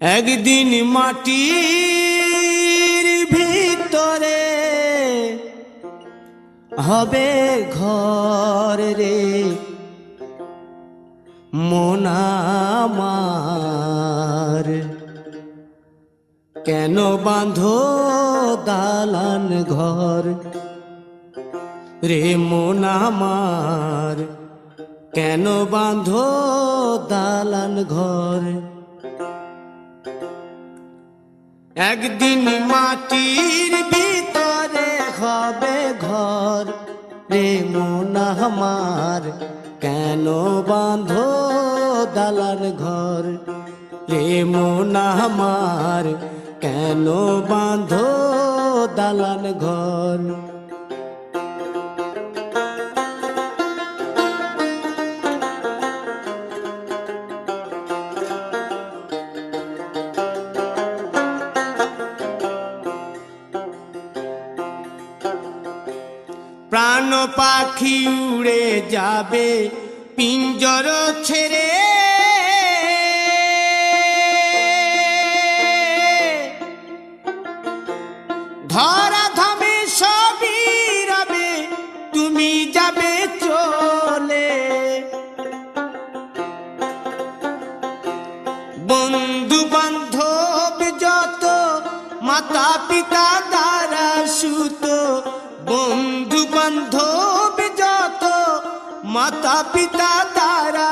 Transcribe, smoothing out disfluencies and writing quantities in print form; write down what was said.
একদিন মাটির ভিতরে হবে ঘর রে মন আমার, কেন বাঁধো দালান ঘর রে মন আমার, কেন বাঁধো দালান ঘর। একদিন মাটির ভিতরে হবে ঘর রে মন আমার, কেন বাঁধো দালান ঘর রে মন আমার, কেন বাঁধো দালান ঘর। প্রাণ পাখি উড়ে যাবে পিঞ্জর ছেড়ে, ধরা ধামে সবই রবে তুমি যাবে চলে। বন্ধু বান্ধব যত মাতা পিতা দ্বারা সুত, বন্ধু বান্ধব যত মাতা পিতা দ্বারা